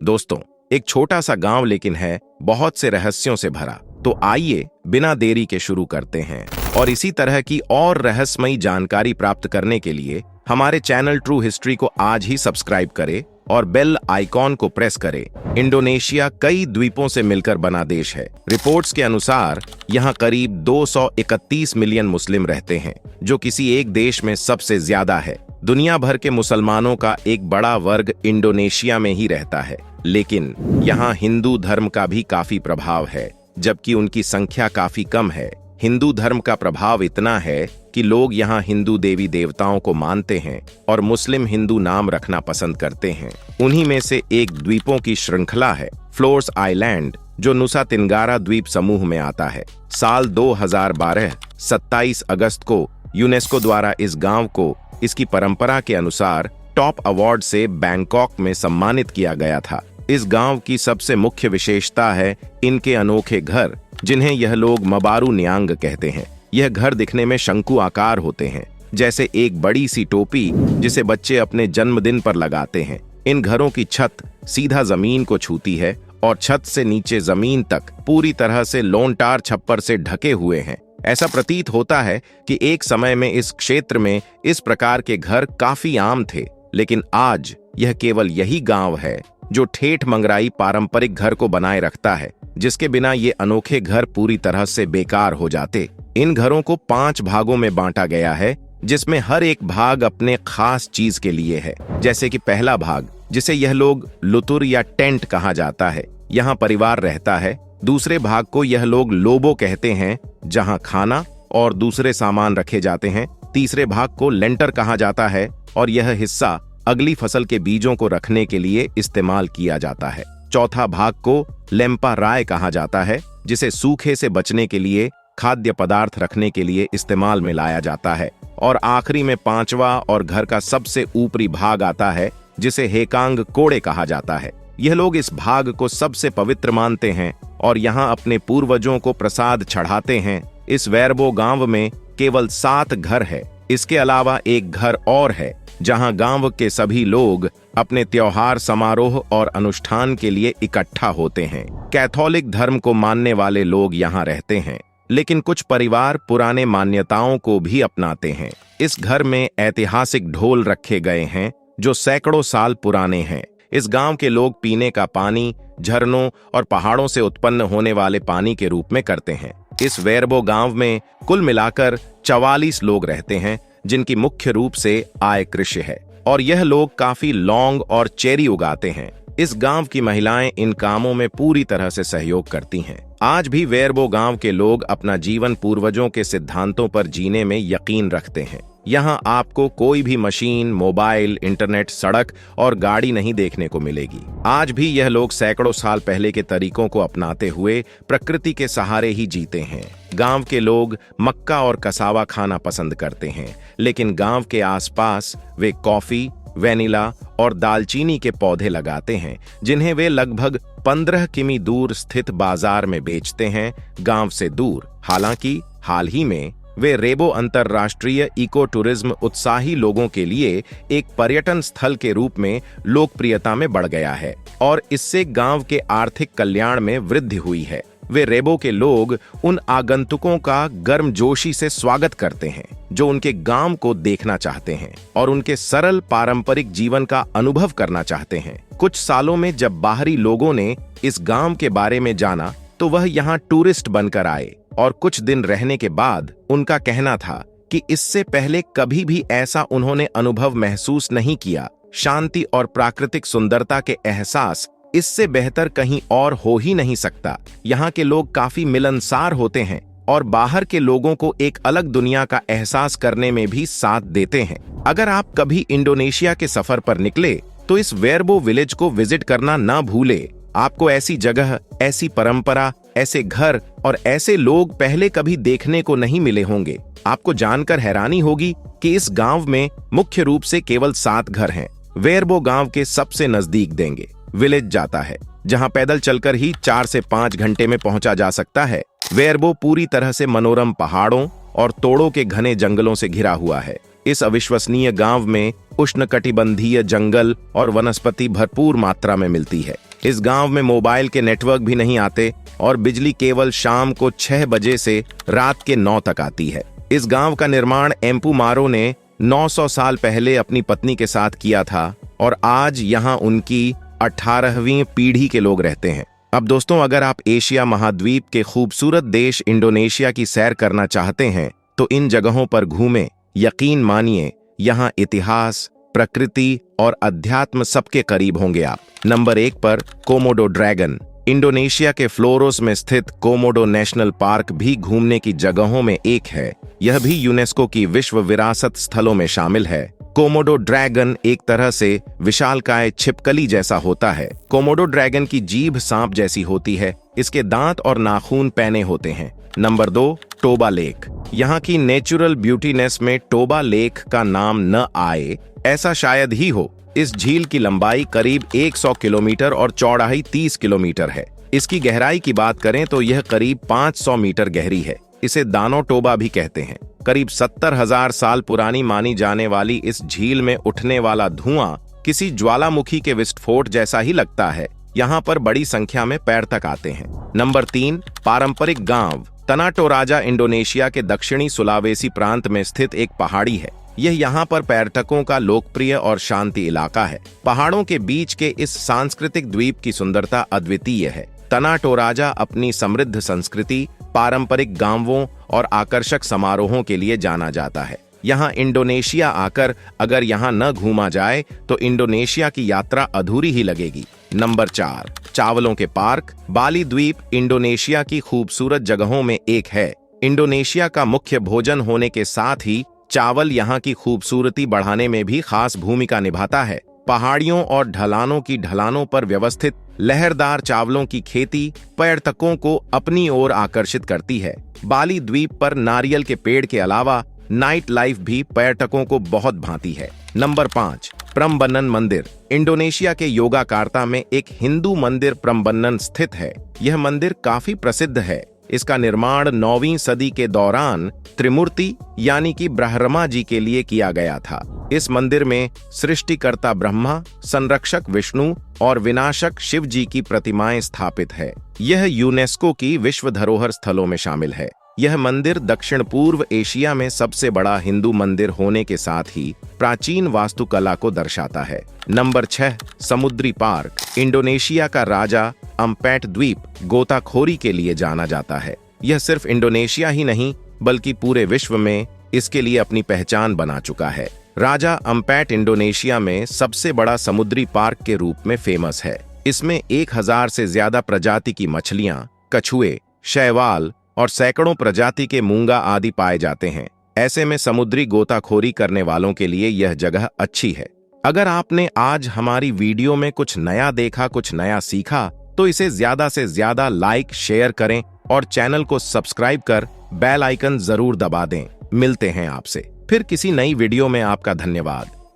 दोस्तों, एक छोटा सा गांव लेकिन है बहुत से रहस्यों से भरा। तो आइए बिना देरी के शुरू करते हैं और इसी तरह की और रहस्यमयी जानकारी प्राप्त करने के लिए हमारे चैनल ट्रू हिस्ट्री को आज ही सब्सक्राइब करें और बेल आइकॉन को प्रेस करें। इंडोनेशिया कई द्वीपों से मिलकर बना देश है। रिपोर्ट्स के अनुसार यहाँ करीब 231 मिलियन मुस्लिम रहते हैं, जो किसी एक देश में सबसे ज्यादा है। दुनिया भर के मुसलमानों का एक बड़ा वर्ग इंडोनेशिया में ही रहता है, लेकिन यहाँ हिंदू धर्म का भी काफी प्रभाव है, जबकि उनकी संख्या काफी कम है। हिंदू धर्म का प्रभाव इतना है कि लोग यहाँ हिंदू देवी देवताओं को मानते हैं और मुस्लिम हिंदू नाम रखना पसंद करते हैं। उन्हीं में से एक द्वीपों की श्रृंखला है फ्लोर्स आइलैंड, जो नुसा तिनगारा द्वीप समूह में आता है। साल 2012 27 अगस्त को यूनेस्को द्वारा इस गांव को इसकी परंपरा के अनुसार टॉप अवार्ड से बैंकॉक में सम्मानित किया गया था। इस गांव की सबसे मुख्य विशेषता है इनके अनोखे घर, जिन्हें यह लोग मबारू न्यांग कहते हैं। यह घर दिखने में शंकु आकार होते हैं, जैसे एक बड़ी सी टोपी जिसे बच्चे अपने जन्मदिन पर लगाते हैं। इन घरों की छत सीधा जमीन को छूती है और छत से नीचे जमीन तक पूरी तरह से लोनटार छप्पर से ढके हुए हैं। ऐसा प्रतीत होता है कि एक समय में इस क्षेत्र में इस प्रकार के घर काफी आम थे, लेकिन आज यह केवल यही गांव है जो ठेठ मंगराई पारंपरिक घर को बनाए रखता है, जिसके बिना ये अनोखे घर पूरी तरह से बेकार हो जाते। इन घरों को 5 भागों में बांटा गया है, जिसमें हर एक भाग अपने खास चीज के लिए है। जैसे कि पहला भाग, जिसे यह लोग लुतुर या टेंट कहा जाता है, यहाँ परिवार रहता है। दूसरे भाग को यह लोग लोबो कहते हैं, जहाँ खाना और दूसरे सामान रखे जाते हैं। तीसरे भाग को लेंटर कहा जाता है और यह हिस्सा अगली फसल के बीजों को रखने के लिए इस्तेमाल किया जाता है। चौथा भाग को लेम्पा राय कहा जाता है, जिसे सूखे से बचने के लिए खाद्य पदार्थ रखने के लिए इस्तेमाल में लाया जाता है। और आखिरी में 5वां और घर का सबसे ऊपरी भाग आता है, जिसे हेकांग कोड़े कहा जाता है। यह लोग इस भाग को सबसे पवित्र मानते हैं और यहाँ अपने पूर्वजों को प्रसाद चढ़ाते हैं। इस वेरबो गांव में केवल 7 घर है। इसके अलावा एक घर और है, जहां गांव के सभी लोग अपने त्योहार समारोह और अनुष्ठान के लिए इकट्ठा होते हैं। कैथोलिक धर्म को मानने वाले लोग यहाँ रहते हैं, लेकिन कुछ परिवार पुराने मान्यताओं को भी अपनाते हैं। इस घर में ऐतिहासिक ढोल रखे गए हैं, जो सैकड़ों साल पुराने हैं। इस गांव के लोग पीने का पानी झरनों और पहाड़ों से उत्पन्न होने वाले पानी के रूप में करते हैं। इस वेरबो गांव में कुल मिलाकर 44 लोग रहते हैं, जिनकी मुख्य रूप से आय कृषि है, और यह लोग काफी लौंग और चेरी उगाते हैं। इस गांव की महिलाएं इन कामों में पूरी तरह से सहयोग करती हैं। आज भी वेरबो गांव के लोग अपना जीवन पूर्वजों के सिद्धांतों पर जीने में यकीन रखते हैं। यहाँ आपको कोई भी मशीन, मोबाइल, इंटरनेट, सड़क और गाड़ी नहीं देखने को मिलेगी। आज भी यह लोग सैकड़ों साल पहले के तरीकों को अपनाते हुए प्रकृति के सहारे ही जीते हैं। गांव के लोग मक्का और कसावा खाना पसंद करते हैं, लेकिन गांव के आसपास वे कॉफी, वेनिला और दालचीनी के पौधे लगाते हैं, जिन्हें वे लगभग 15 किमी दूर स्थित बाजार में बेचते हैं, गांव से दूर। हालांकि हाल ही में वे रेबो अंतरराष्ट्रीय इको टूरिज्म उत्साही लोगों के लिए एक पर्यटन स्थल के रूप में लोकप्रियता में बढ़ गया है और इससे गांव के आर्थिक कल्याण में वृद्धि हुई है। वे रेबो के लोग उन आगंतुकों का गर्मजोशी से स्वागत करते हैं जो उनके गांव को देखना चाहते हैं और उनके सरल पारंपरिक जीवन का अनुभव करना चाहते हैं। कुछ सालों में जब बाहरी लोगों ने इस गांव के बारे में जाना, तो वह यहाँ टूरिस्ट बनकर आए और कुछ दिन रहने के बाद उनका कहना था कि इससे पहले कभी भी ऐसा उन्होंने अनुभव महसूस नहीं किया। शांति और प्राकृतिक सुंदरता के एहसास इससे बेहतर कहीं और हो ही नहीं सकता। यहाँ के लोग काफी मिलनसार होते हैं और बाहर के लोगों को एक अलग दुनिया का एहसास करने में भी साथ देते हैं। अगर आप कभी इंडोनेशिया के सफर पर निकले, तो इस वेरबो विलेज को विजिट करना ना भूले। आपको ऐसी जगह, ऐसी परंपरा, ऐसे घर और ऐसे लोग पहले कभी देखने को नहीं मिले होंगे। आपको जानकर हैरानी होगी कि इस गांव में मुख्य रूप से केवल 7 घर हैं। वेरबो गांव के सबसे नजदीक देंगे विलेज जाता है, जहां पैदल चलकर ही 4 से 5 घंटे में पहुंचा जा सकता है। वेरबो पूरी तरह से मनोरम पहाड़ों और तोड़ों के घने जंगलों से घिरा हुआ है। इस अविश्वसनीय गांव में उष्णकटिबंधीय जंगल और वनस्पति भरपूर मात्रा में मिलती है। इस गांव में मोबाइल के नेटवर्क भी नहीं आते और बिजली केवल शाम को 6 बजे से रात के 9 तक आती है। इस गांव का निर्माण एम्पू मारो ने 900 साल पहले अपनी पत्नी के साथ किया था और आज यहाँ उनकी 18वीं पीढ़ी के लोग रहते हैं। अब दोस्तों, अगर आप एशिया महाद्वीप के खूबसूरत देश इंडोनेशिया की सैर करना चाहते हैं तो इन जगहों पर घूमें। यकीन मानिए, यहाँ इतिहास, प्रकृति और अध्यात्म सबके करीब होंगे आप। नंबर 1 पर कोमोडो ड्रैगन। इंडोनेशिया के फ्लोरोस में स्थित कोमोडो नेशनल पार्क भी घूमने की जगहों में एक है। यह भी यूनेस्को की विश्व विरासत स्थलों में शामिल है। कोमोडो ड्रैगन एक तरह से विशालकाय छिपकली जैसा होता है। कोमोडो ड्रैगन की जीभ सांप जैसी होती है। इसके दांत और नाखून पैने होते हैं। Number 2, Toba lake. यहाँ की नेचुरल ब्यूटीनेस में टोबा लेक का नाम न आए ऐसा शायद ही हो। इस झील की लंबाई करीब 100 किलोमीटर और चौड़ाई 30 किलोमीटर है। इसकी गहराई की बात करें तो यह करीब 500 मीटर गहरी है। इसे दानो टोबा भी कहते हैं। करीब 70,000 साल पुरानी मानी जाने वाली इस झील में उठने वाला धुआं किसी ज्वालामुखी के विस्फोट जैसा ही लगता है। यहाँ पर बड़ी संख्या में पर्यटक आते हैं। नंबर 3, पारंपरिक गांव। तना टोराजा इंडोनेशिया के दक्षिणी सुलावेसी प्रांत में स्थित एक पहाड़ी है। यह यहाँ पर पर्यटकों का लोकप्रिय और शांति इलाका है। पहाड़ों के बीच के इस सांस्कृतिक द्वीप की सुंदरता अद्वितीय है। तना टोराजा अपनी समृद्ध संस्कृति, पारंपरिक गांवों और आकर्षक समारोहों के लिए जाना जाता है। यहाँ इंडोनेशिया आकर अगर यहाँ न घूमा जाए तो इंडोनेशिया की यात्रा अधूरी ही लगेगी। नंबर 4, चावलों के पार्क। बाली द्वीप इंडोनेशिया की खूबसूरत जगहों में एक है। इंडोनेशिया का मुख्य भोजन होने के साथ ही चावल यहाँ की खूबसूरती बढ़ाने में भी खास भूमिका निभाता है। पहाड़ियों और ढलानों की ढलानों पर व्यवस्थित लहरदार चावलों की खेती पर्यटकों को अपनी ओर आकर्षित करती है। बाली द्वीप पर नारियल के पेड़ के अलावा नाइट लाइफ भी पर्यटकों को बहुत भाती है। नंबर 5, प्रम्बनन मंदिर। इंडोनेशिया के योगाकार्ता में एक हिंदू मंदिर प्रम्बनन स्थित है। यह मंदिर काफी प्रसिद्ध है। इसका निर्माण 9वीं सदी के दौरान त्रिमूर्ति यानी कि ब्रह्मा जी के लिए किया गया था। इस मंदिर में सृष्टिकर्ता ब्रह्मा, संरक्षक विष्णु और विनाशक शिव जी की प्रतिमाएं स्थापित है। यह यूनेस्को की विश्व धरोहर स्थलों में शामिल है। यह मंदिर दक्षिण पूर्व एशिया में सबसे बड़ा हिंदू मंदिर होने के साथ ही प्राचीन वास्तुकला को दर्शाता है। नंबर 6, समुद्री पार्क। इंडोनेशिया का राजा अम्पैट द्वीप गोताखोरी के लिए जाना जाता है। यह सिर्फ इंडोनेशिया ही नहीं बल्कि पूरे विश्व में इसके लिए अपनी पहचान बना चुका है। राजा अम्पैट इंडोनेशिया में सबसे बड़ा समुद्री पार्क के रूप में फेमस है। इसमें 1000 से ज्यादा प्रजाति की मछलियां, कछुए, शैवाल और सैकड़ों प्रजाति के मूंगा आदि पाए जाते हैं। ऐसे में समुद्री गोताखोरी करने वालों के लिए यह जगह अच्छी है। अगर आपने आज हमारी वीडियो में कुछ नया देखा, कुछ नया सीखा, तो इसे ज्यादा से ज्यादा लाइक, शेयर करें और चैनल को सब्सक्राइब कर बेल आइकन जरूर दबा दें। मिलते हैं आपसे फिर किसी नई वीडियो में। आपका धन्यवाद।